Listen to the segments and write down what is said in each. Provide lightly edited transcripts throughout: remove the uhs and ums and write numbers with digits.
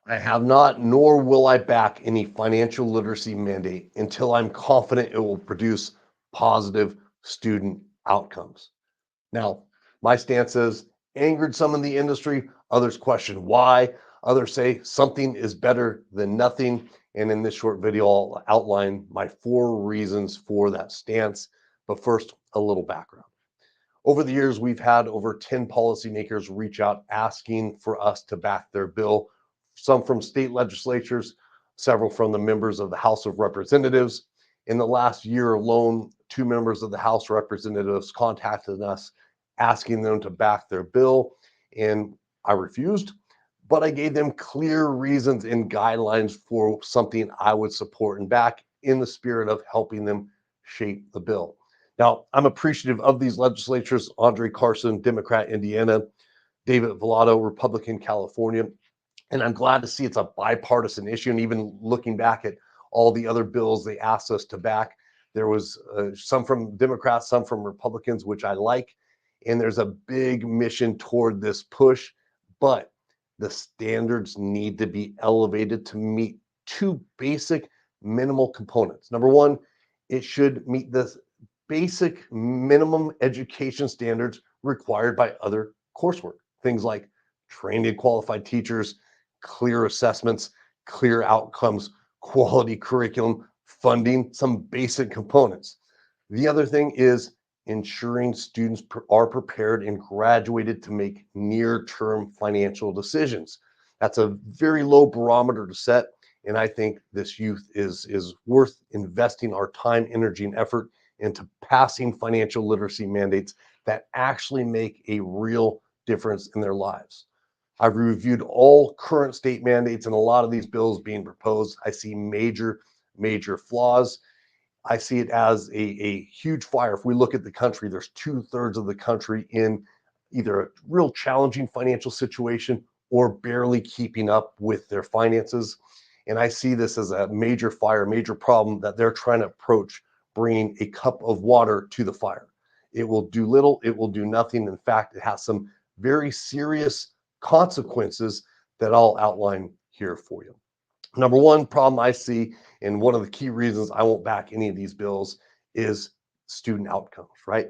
I have not, nor will I back any financial literacy mandate until I'm confident it will produce positive student outcomes. Now, my stance is angered some in the industry. Others question why. Others say something is better than nothing. And in this short video, I'll outline my 4 reasons for that stance. But first, a little background. Over the years, we've had over 10 policymakers reach out asking for us to back their bill, some from state legislatures, several from the members of the House of Representatives. In the last year alone, 2 members of the House of Representatives contacted us asking them to back their bill, and I refused, but I gave them clear reasons and guidelines for something I would support and back in the spirit of helping them shape the bill. Now, I'm appreciative of these legislatures: Andre Carson, Democrat, Indiana; David Villado, Republican, California. And I'm glad to see it's a bipartisan issue. And even looking back at all the other bills they asked us to back, there was some from Democrats, some from Republicans, which I like. And there's a big mission toward this push, but the standards need to be elevated to meet 2 basic minimal components. Number one, it should meet the basic minimum education standards required by other coursework. Things like trained and qualified teachers, clear assessments, clear outcomes, quality curriculum, funding, some basic components. The other thing is ensuring students are prepared and graduated to make near-term financial decisions. That's a very low barometer to set, and I think this youth is worth investing our time, energy, and effort into passing financial literacy mandates that actually make a real difference in their lives. I've reviewed all current state mandates, and a lot of these bills being proposed, I see major flaws. I see it as a huge fire. If we look at the country, there's 2/3 of the country in either a real challenging financial situation or barely keeping up with their finances. And I see this as a major fire, major problem that they're trying to approach bringing a cup of water to the fire. It will do little, it will do nothing. In fact, it has some very serious consequences that I'll outline here for you. Number one problem I see, and one of the key reasons I won't back any of these bills, is student outcomes, right?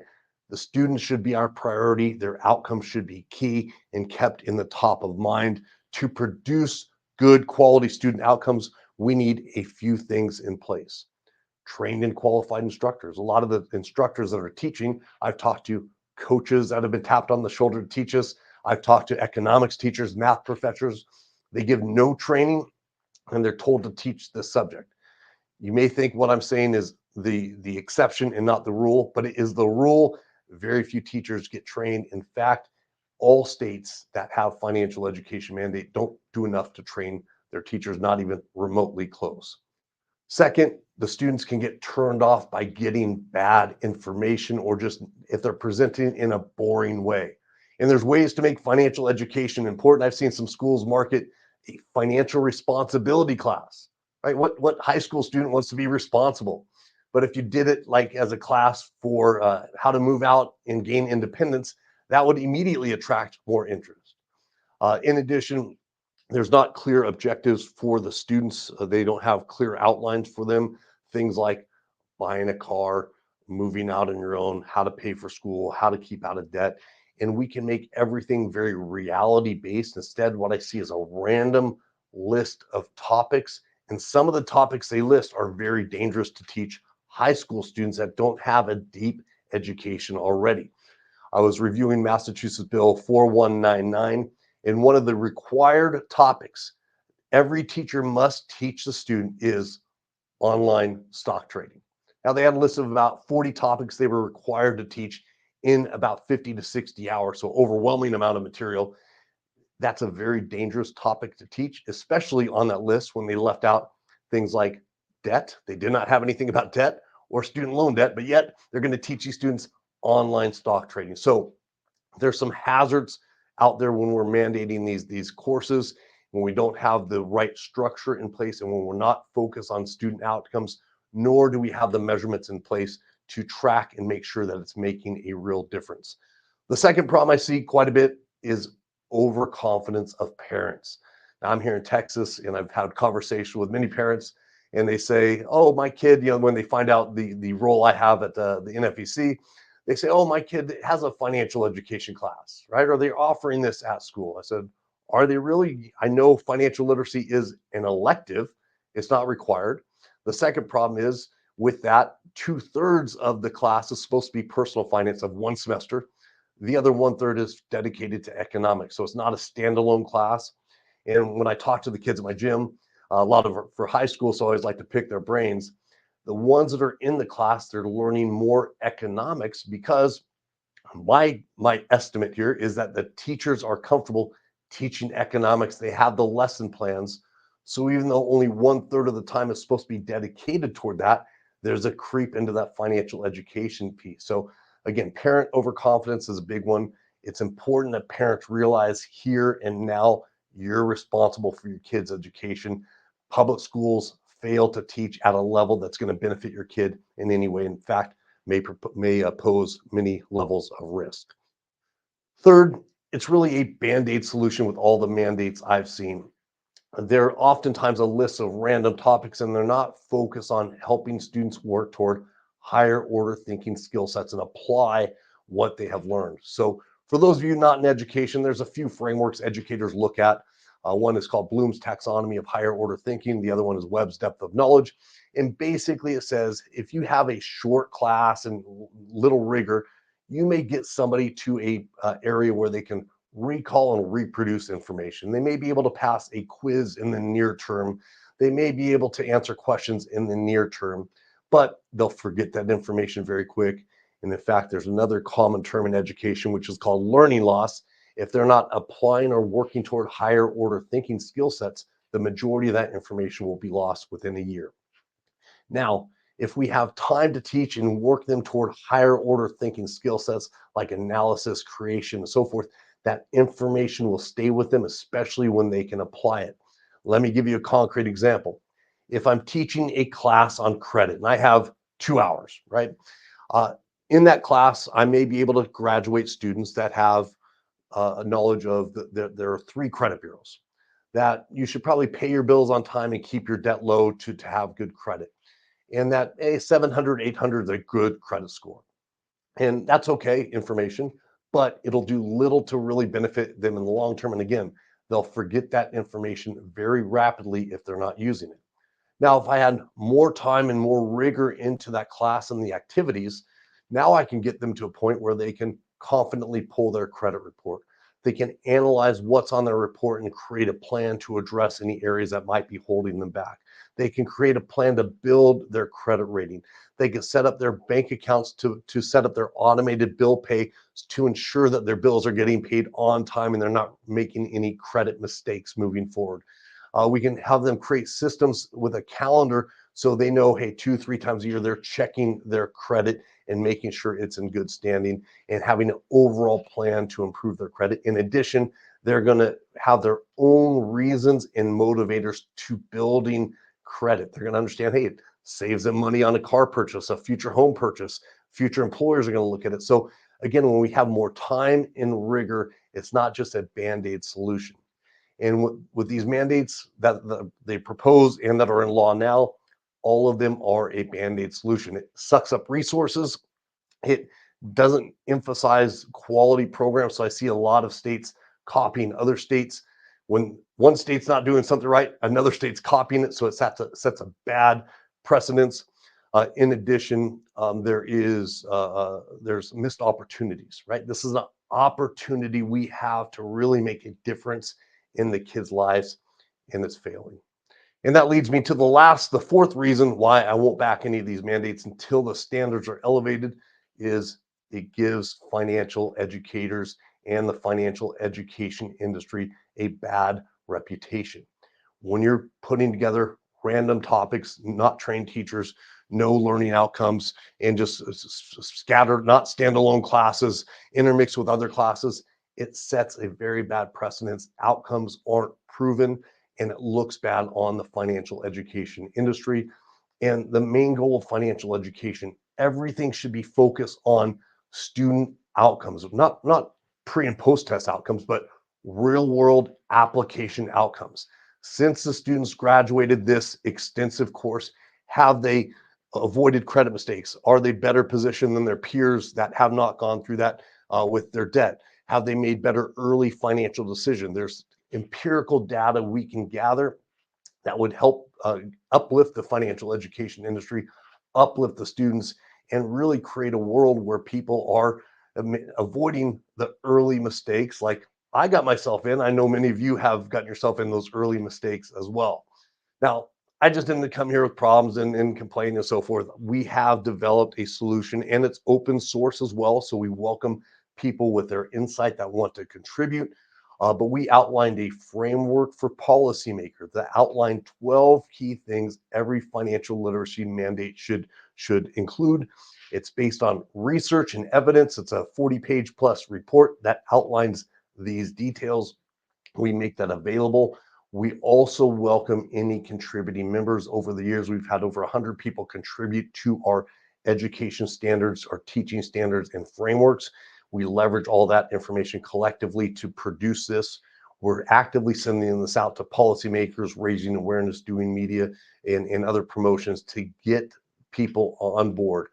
The students should be our priority. Their outcomes should be key and kept in the top of mind. To produce good quality student outcomes, we need a few things in place. Trained and qualified instructors. A lot of the instructors that are teaching, I've talked to coaches that have been tapped on the shoulder to teach us. I've talked to economics teachers, math professors. They give no training and they're told to teach this subject. You may think what I'm saying is the exception and not the rule, but it is the rule. Very few teachers get trained. In fact, all states that have financial education mandate don't do enough to train their teachers, not even remotely close. Second, the students can get turned off by getting bad information or just if they're presenting in a boring way. And there's ways to make financial education important. I've seen some schools market a financial responsibility class, right? What high school student wants to be responsible? But if you did it like as a class for how to move out and gain independence, that would immediately attract more interest. In addition, there's not clear objectives for the students. They don't have clear outlines for them. Things like buying a car, moving out on your own, how to pay for school, how to keep out of debt. And we can make everything very reality based. Instead, what I see is a random list of topics. And some of the topics they list are very dangerous to teach high school students that don't have a deep education already. I was reviewing Massachusetts Bill 4199, and one of the required topics every teacher must teach the student is online stock trading. Now, they had a list of about 40 topics they were required to teach in about 50 to 60 hours, so overwhelming amount of material. That's a very dangerous topic to teach, especially on that list when they left out things like debt. They did not have anything about debt or student loan debt, but yet they're going to teach these students online stock trading. So there's some hazards out there when we're mandating these courses, when we don't have the right structure in place, and when we're not focused on student outcomes, nor do we have the measurements in place to track and make sure that it's making a real difference. The second problem I see quite a bit is overconfidence of parents. Now, I'm here in Texas, and I've had conversations with many parents, and they say, "Oh, my kid," when they find out the role I have at the NFEC, they say, "Oh, my kid has a financial education class, right? Are they offering this at school?" I said, "Are they really?" I know financial literacy is an elective; it's not required. The second problem is with that, two-thirds of the class is supposed to be personal finance of one semester. The other one-third is dedicated to economics, so it's not a standalone class. And when I talk to the kids at my gym, a lot of for high school, so I always like to pick their brains. The ones that are in the class, they're learning more economics because my estimate here is that the teachers are comfortable teaching economics. They have the lesson plans. So even though only one-third of the time is supposed to be dedicated toward that, there's a creep into that financial education piece. So again, parent overconfidence is a big one. It's important that parents realize here and now you're responsible for your kids' education. Public schools fail to teach at a level that's going to benefit your kid in any way. In fact, may pose many levels of risk. Third, it's really a band-aid solution with all the mandates I've seen. They're oftentimes a list of random topics, and they're not focused on helping students work toward higher order thinking skill sets and apply what they have learned. So for those of you not in education, there's a few frameworks educators look at. One is called Bloom's taxonomy of higher order thinking. The other one is Webb's depth of knowledge. And basically it says if you have a short class and little rigor, you may get somebody to a area where they can recall and reproduce information. They may be able to pass a quiz in the near term. They may be able to answer questions in the near term, but they'll forget that information very quick. And in fact, there's another common term in education, which is called learning loss. If they're not applying or working toward higher order thinking skill sets, the majority of that information will be lost within a year. Now, if we have time to teach and work them toward higher order thinking skill sets like analysis, creation, and so forth, that information will stay with them, especially when they can apply it. Let me give you a concrete example. If I'm teaching a class on credit and I have 2 hours, right? Uh, in that class, I may be able to graduate students that have a knowledge of there are three credit bureaus that you should probably pay your bills on time and keep your debt low to have good credit, and that a 700, 800 is a good credit score. And that's okay information, but it'll do little to really benefit them in the long term. And again, they'll forget that information very rapidly if they're not using it. Now, if I had more time and more rigor into that class and the activities, now I can get them to a point where they can confidently pull their credit report. They can analyze what's on their report and create a plan to address any areas that might be holding them back. They can create a plan to build their credit rating. They can set up their bank accounts to set up their automated bill pay to ensure that their bills are getting paid on time and they're not making any credit mistakes moving forward. We can have them create systems with a calendar so they know, hey, 2, 3 times a year, they're checking their credit and making sure it's in good standing and having an overall plan to improve their credit. In addition, they're going to have their own reasons and motivators to building credit. They're going to understand, hey, it saves them money on a car purchase, a future home purchase. Future employers are going to look at it. So, again, when we have more time and rigor, it's not just a band aid solution. And with these mandates that they propose and that are in law now, all of them are a band-aid solution. It sucks up resources. It doesn't emphasize quality programs. So I see a lot of states copying other states. When one state's not doing something right, another state's copying it. So it sets a bad precedence. In addition, there's missed opportunities, right? This is an opportunity we have to really make a difference in the kids' lives, and it's failing. And that leads me to the fourth reason why I won't back any of these mandates until the standards are elevated is it gives financial educators and the financial education industry a bad reputation. When you're putting together random topics, not trained teachers, no learning outcomes, and just scattered, not standalone classes, intermixed with other classes, it sets a very bad precedence. Outcomes aren't proven, and it looks bad on the financial education industry. And the main goal of financial education, everything should be focused on student outcomes, not pre and post test outcomes, but real world application outcomes. Since the students graduated this extensive course, have they avoided credit mistakes? Are they better positioned than their peers that have not gone through that with their debt? Have they made better early financial decisions? There's empirical data we can gather that would help uplift the financial education industry, uplift the students, and really create a world where people are avoiding the early mistakes like I got myself in. I know many of you have gotten yourself in those early mistakes as well. Now, I just didn't come here with problems and complain and so forth. We have developed a solution and it's open source as well. So we welcome people with their insight that want to contribute. But we outlined a framework for policymakers that outlined 12 key things every financial literacy mandate should include. It's based on research and evidence. It's a 40-page plus report that outlines these details. We make that available. We also welcome any contributing members. Over the years, we've had over 100 people contribute to our education standards, our teaching standards and frameworks. We leverage all that information collectively to produce this. We're actively sending this out to policymakers, raising awareness, doing media and other promotions to get people on board.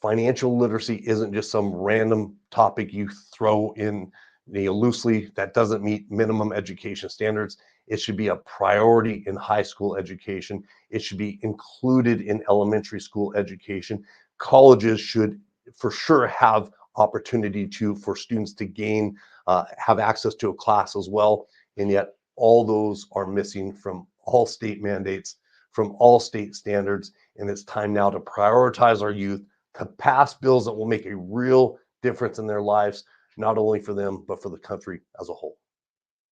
Financial literacy isn't just some random topic you throw in loosely that doesn't meet minimum education standards. It should be a priority in high school education. It should be included in elementary school education. Colleges should for sure have opportunity for students to gain, have access to a class as well. And yet all those are missing from all state mandates, from all state standards. And it's time now to prioritize our youth, to pass bills that will make a real difference in their lives, not only for them, but for the country as a whole.